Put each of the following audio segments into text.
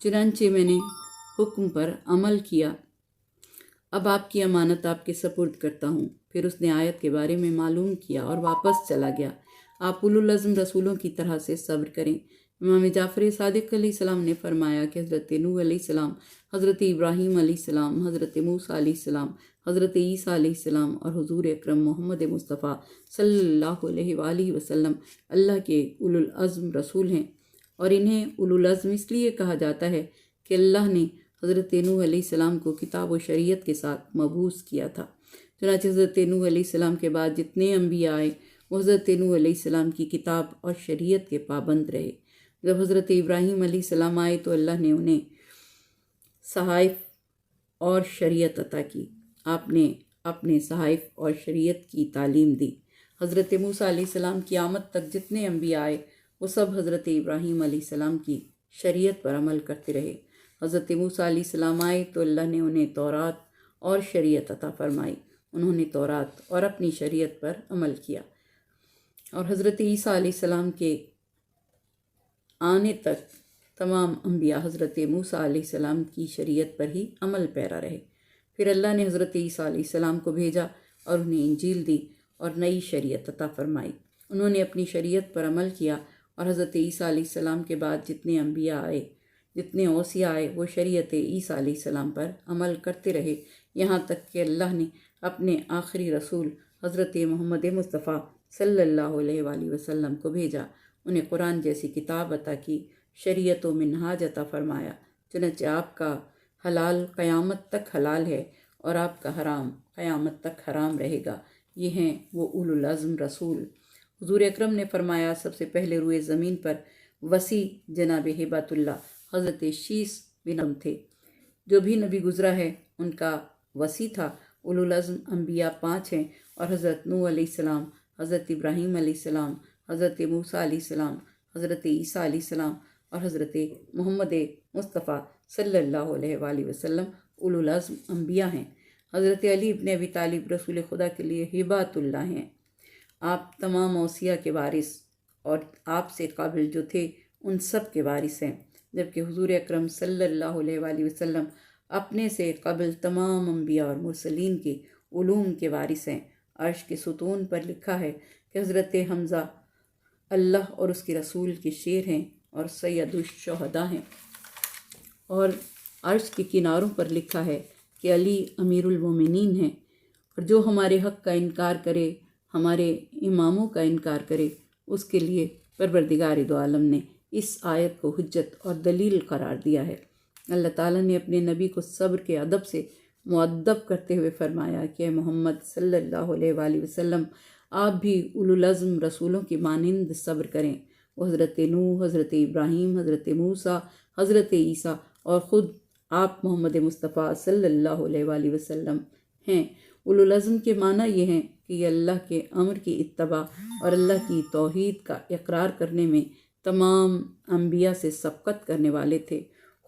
चुनांचे मैंने हुक्म पर अमल किया। अब आपकी अमानत आपके सपुर्द करता हूँ। फिर उसने आयत के बारे में मालूम किया और वापस चला गया। आप उलुल अज़्म रसूलों की तरह से सब्र करें। इमाम जाफ़र सादिक़ अलैहिस्सलाम ने फरमाया कि हज़रत नूह अलैहिस्सलाम, हज़रत इब्राहीम अलैहिस्सलाम, हज़रत मूसा अलैहिस्सलाम, हज़रत ईसा अलैहिस्सलाम और हुज़ूर अकरम मोहम्मद मुस्तफ़ा सल्लल्लाहु अलैहि वसल्लम अल्लाह के उलुल अज़्म रसूल हैं। और इन्हें उलुल अज़्म इसलिए कहा जाता है कि अल्लाह ने हज़रत नूह अलैहिस्सलाम को किताब व शरीयत के साथ मबूस किया था। चुनांचे हज़रत नूह अलैहिस्सलाम के बाद जितने अम्बिया आए वो हज़रत नूह अलैहिस्सलाम की किताब और शरीयत के पाबंद रहे। जब हज़रत इब्राहीम अलैहिस्सलाम आए तो अल्लाह ने उन्हें सहाइफ और शरीयत अता की। आपने अपने सहाइफ और शरीयत की तालीम दी। हज़रत मूसा अलैहिस्सलाम की आमद तक जितने अम्बिया आए वो सब हज़रत इब्राहीम अलैहिस्सलाम की शरीयत पर अमल करते रहे। हज़रत मूसा अलैहिस्सलाम आए तो अल्लाह ने उन्हें तौरात और शरीयत अता फरमाई। उन्होंने तौरात और अपनी शरीयत पर अमल किया। और हज़रत ईसा अलैहिस्सलाम के आने तक तमाम अम्बिया हज़रत मूसा अलैहिस्सलाम की शरीयत पर ही अमल पैरा रहे। फिर अल्लाह ने हज़रत ईसा अलैहिस्सलाम को भेजा और उन्हें इंजील दी और नई शरीयत अता फरमाई। उन्होंने अपनी शरीयत पर अमल किया और हज़रत ईसा अलैहिस्सलाम के बाद जितने अम्बिया आए, जितने औसिया आए, वो शरीयत ईसा अलैहिस्सलाम पर अमल करते रहे, यहाँ तक कि अल्लाह ने अपने आखिरी रसूल हज़रत मोहम्मद मुस्तफ़ा सल्लल्लाहु अलैहि वसल्लम को भेजा। उन्हें कुरान जैसी किताब अता की, शरीयत व मिन्हाज अता फरमाया। चुनांचे आपका हलाल क़यामत तक हलाल है और आपका हराम क़यामत तक हराम रहेगा। ये हैं वो उलुल अज़्म रसूल। हुज़ूर अकरम ने फरमाया, सबसे पहले रुए ज़मीन पर वसी जनाब हिबतुल्लाह हज़रत शीस बिन अम थे। जो भी नबी गुज़रा है उनका वसी था। उलुल अज़्म अम्बिया 5 हैं और हज़रत नूह अलैहिस्सलाम, हज़रत इब्राहीम अलैहिस्सलाम, हज़रत मूसा अलैहिस्सलाम, हज़रत ईसा अलैहिस्सलाम और हज़रत मोहम्मद मुस्तफ़ा सल्लल्लाहु अलैहि वसल्लम उलुल अज़्म अम्बिया हैं। हज़रत अली इब्न अबी तालिब रसूल खुदा के लिए हिबतुल्लाह हैं। आप तमाम औसिया के वारिस और आपसे काबिल जो थे उन सब के वारिस हैं। जबकि हुज़ूर अकरम सल्लल्लाहु अलैहि वसल्लम अपने से कबल तमाम अम्बिया और मुरसलीन के उलूम के वारिस हैं। अर्श के सुतून पर लिखा है कि हज़रत हमज़ा अल्लाह और उसके रसूल के शेर हैं और सैयदुश्शुहदा हैं। और अर्श के किनारों पर लिखा है कि अली अमीरुल मोमिनीन हैं। और जो हमारे हक़ का इनकार करे, हमारे इमामों का इनकार करे, उसके लिए परवरदिगार दो आलम ने इस आयत को हुज्जत और दलील करार दिया है। अल्लाह ताला ने अपने नबी को सब्र के अदब से मुअद्दब करते हुए फरमाया कि मोहम्मद सल्लल्लाहु अलैहि वसल्लम आप भी उलुल अज़्म रसूलों की मानिंद सब्र करें। वो हज़रत नूह, हज़रत इब्राहीम, हज़रत मूसा, हज़रत ईसा और ख़ुद आप मोहम्मद मुस्तफ़ा सल्लल्लाहु अलैहि वसल्लम हैं। उलुल अज़्म के माना ये हैं कि ये अल्लाह के अम्र की इत्तबा और अल्लाह की तौहीद का इकरार करने में तमाम अम्बिया से सबक़त करने वाले थे,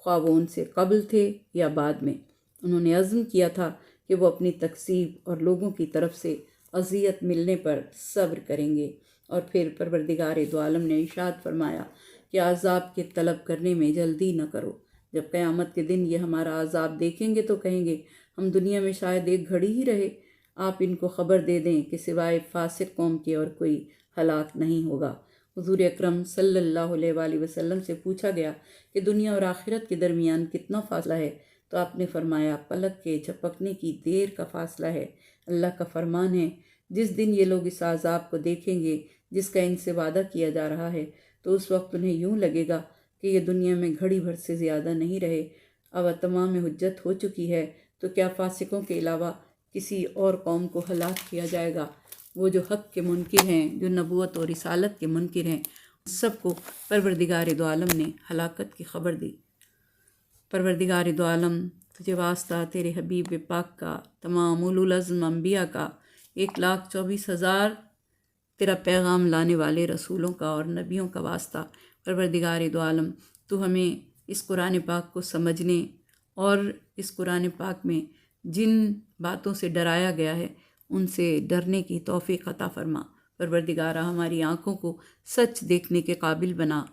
ख्वाह वो उनसे कबल थे या बाद में। उन्होंने अज़्म किया था कि वो अपनी तकसीब और लोगों की तरफ से अज़ियत मिलने पर सब्र करेंगे। और फिर परवरदिगार दो आलम ने इरशाद फरमाया कि अज़ाब के तलब करने में जल्दी न करो। जब क़यामत के दिन ये हमारा अज़ाब देखेंगे तो कहेंगे हम दुनिया में शायद एक घड़ी ही रहे। आप इनको ख़बर दे दें कि सिवाय फासिक कौम के और कोई हलाक नहीं होगा। हुज़ूर अकरम सल्लल्लाहु अलैहि वसल्लम से पूछा गया कि दुनिया और आखिरत के दरमियान कितना फ़ासला है, तो आपने फरमाया पलक के झपकने की देर का फ़ासला है। अल्लाह का फरमान है, जिस दिन ये लोग इस अज़ाब को देखेंगे जिसका इनसे वादा किया जा रहा है, तो उस वक्त उन्हें यूँ लगेगा कि ये दुनिया में घड़ी भर से ज़्यादा नहीं रहे। अब तमाम हुज्जत हो चुकी है, तो क्या फासिकों के अलावा किसी और कौम को हलाक किया जाएगा? वो जो हक़ के मुनकिर हैं, जो नबूवत और रिसालत के मुनकिर हैं, सबको परवरदिगार दो आलम ने हलाकत की ख़बर दी। परवरदिगार दो आलम, तुझे वास्ता तेरे हबीब पाक का, तमाम उलुल अज़्म अम्बिया का, 1,24,000 तेरा पैगाम लाने वाले रसूलों का और नबियों का वास्ता। परवरदिगार दो आलम, तू हमें इस कुरान पाक को समझने और इस कुरान पाक में जिन बातों से डराया गया है उनसे डरने की तौफ़ीक़ अता फ़रमा। परवरदिगारा, हमारी आँखों को सच देखने के काबिल बना,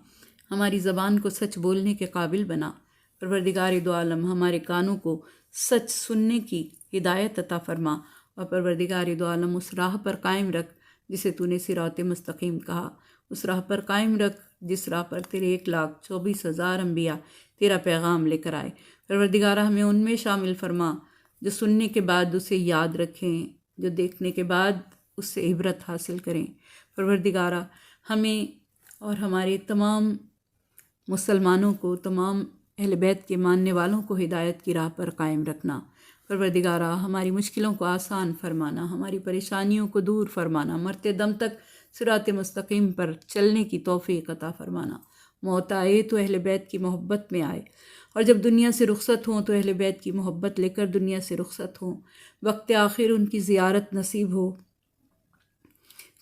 हमारी ज़बान को सच बोलने के काबिल बना, پروردگار دو عالم ہمارے کانوں کو سچ سننے کی ہدایت عطا فرما، اور پروردگار دو عالم اس راہ پر قائم رکھ جسے تو نے صراط مستقیم کہا، اس راہ پر قائم رکھ جس راہ پر تیرے 1,24,000 انبیاء تیرا پیغام لے کر آئے۔ پروردگارہ ہمیں ان میں شامل فرما جو سننے کے بعد اسے یاد رکھیں، جو دیکھنے کے بعد اس سے عبرت حاصل کریں۔ پروردگارہ ہمیں اور ہمارے تمام مسلمانوں کو، تمام اہل بیت کے ماننے والوں کو ہدایت کی راہ پر قائم رکھنا۔ پروردگارہ ہماری مشکلوں کو آسان فرمانا، ہماری پریشانیوں کو دور فرمانا، مرتے دم تک صراط مستقیم پر چلنے کی توفیق عطا فرمانا۔ موت آئے تو اہل بیت کی محبت میں آئے، اور جب دنیا سے رخصت ہوں تو اہل بیت کی محبت لے کر دنیا سے رخصت ہوں۔ وقت آخر ان کی زیارت نصیب ہو،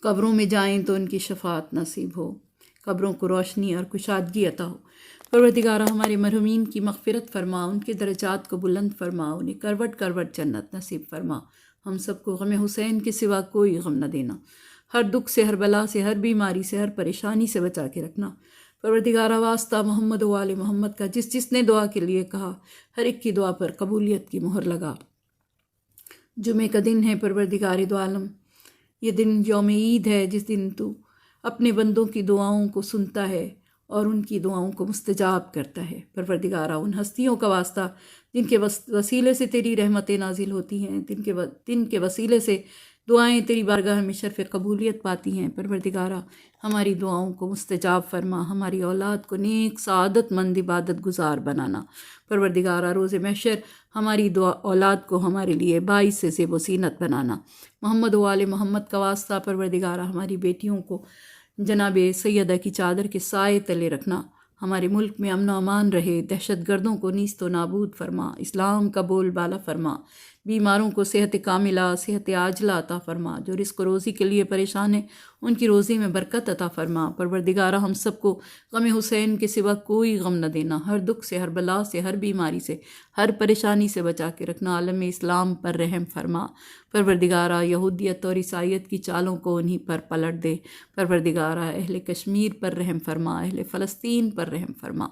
قبروں میں جائیں تو ان کی شفاعت نصیب ہو، قبروں کو روشنی اور کشادگی عطا ہو۔ پروردگارہ ہمارے مرحومین کی مغفرت فرما، ان کے درجات کو بلند فرما، انہیں کروٹ کروٹ جنت نصیب فرما۔ ہم سب کو غم حسین کے سوا کوئی غم نہ دینا، ہر دکھ سے، ہر بلا سے، ہر بیماری سے، ہر پریشانی سے بچا کے رکھنا۔ پروردگارہ واسطہ محمد و آل محمد کا جس نے دعا کے لیے کہا، ہر ایک کی دعا پر قبولیت کی مہر لگا۔ جمعے کا دن ہے پروردگار دو عالم، یہ دن یوم عید ہے، جس دن تو اپنے بندوں کی دعاؤں کو سنتا ہے اور ان کی دعاؤں کو مستجاب کرتا ہے۔ پروردگارہ ان ہستیوں کا واسطہ جن کے وسیلے سے تیری رحمتیں نازل ہوتی ہیں، جن کے وسیلے سے دعائیں تیری بارگاہ میں شرف قبولیت پاتی ہیں، پروردگارہ ہماری دعاؤں کو مستجاب فرما، ہماری اولاد کو نیک سعادت مند عبادت گزار بنانا۔ پروردگارہ روز محشر ہماری اولاد کو ہمارے لیے باعث سے زیب و زینت بنانا۔ محمد و آل محمد کا واسطہ پروردگارہ ہماری بیٹیوں کو جناب سیدہ کی چادر کے سائے تلے رکھنا، ہمارے ملک میں امن و امان رہے، دہشت گردوں کو نیست و نابود فرما، اسلام کا بول بالا فرما، بیماروں کو صحت کاملہ، صحت عاجلہ عطا فرما، جو رزق و روزی کے لیے پریشان ہیں ان کی روزی میں برکت عطا فرما۔ پروردگارہ ہم سب کو غم حسین کے سوا کوئی غم نہ دینا، ہر دکھ سے، ہر بلا سے، ہر بیماری سے، ہر پریشانی سے بچا کے رکھنا، عالم اسلام پر رحم فرما۔ پروردگارہ یہودیت اور عیسائیت کی چالوں کو انہی پر پلٹ دے۔ پروردگارہ اہل کشمیر پر رحم فرما، اہل فلسطین پر رحم فرما۔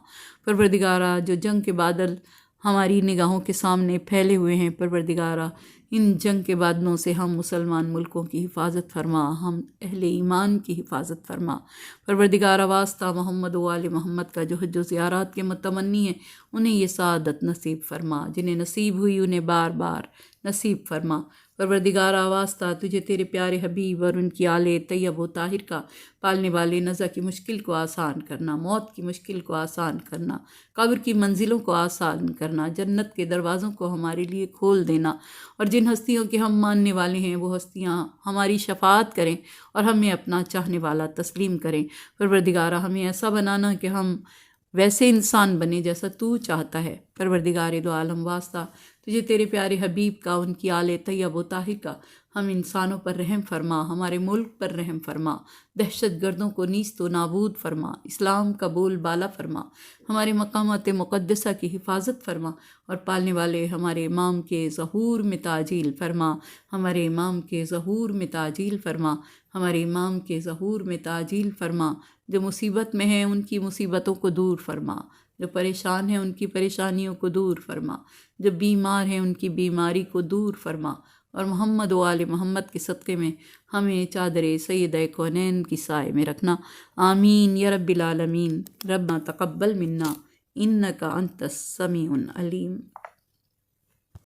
پروردگارہ جو جنگ کے بادل ہماری نگاہوں کے سامنے پھیلے ہوئے ہیں، پروردگارہ ان جنگ کے بادلوں سے ہم مسلمان ملکوں کی حفاظت فرما، ہم اہل ایمان کی حفاظت فرما۔ پروردگارہ واسطہ محمد و آل محمد کا جو حج و زیارات کے متمنی ہیں انہیں یہ سعادت نصیب فرما، جنہیں نصیب ہوئی انہیں بار بار نصیب فرما۔ پروردگارہ واسطہ تجھے تیرے پیارے حبیب اور ان کی آل طیب و طاہر کا پالنے والے نزا کی مشکل کو آسان کرنا، موت کی مشکل کو آسان کرنا، قبر کی منزلوں کو آسان کرنا، جنت کے دروازوں کو ہمارے لیے کھول دینا، اور جن ہستیوں کے ہم ماننے والے ہیں وہ ہستیاں ہماری شفاعت کریں اور ہمیں اپنا چاہنے والا تسلیم کریں۔ پروردگارہ ہمیں ایسا بنانا کہ ہم ویسے انسان بنے جیسا تو چاہتا ہے۔ پروردگار دو عالم واسطہ تجھے تیرے پیارے حبیب کا، ان کی آل طیب و طاہر کا ہم انسانوں پر رحم فرما، ہمارے ملک پر رحم فرما، دہشت گردوں کو نیست و نابود فرما، اسلام کا بول بالا فرما، ہمارے مقامات مقدسہ کی حفاظت فرما، اور پالنے والے ہمارے امام کے ظہور میں تعجیل فرما، ہمارے امام کے ظہور میں تعجیل فرما، ہمارے امام کے ظہور میں تعجیل فرما۔ جو مصیبت میں ہیں ان کی مصیبتوں کو دور فرما، جو پریشان ہیں ان کی پریشانیوں کو دور فرما، جو بیمار ہیں ان کی بیماری کو دور فرما، اور محمد و آل محمد کے صدقے میں ہمیں چادر سیدہ کونین کی سائے میں رکھنا۔ آمین یا رب العالمین۔ ربنا تقبل منا انک انت السمیع العلیم۔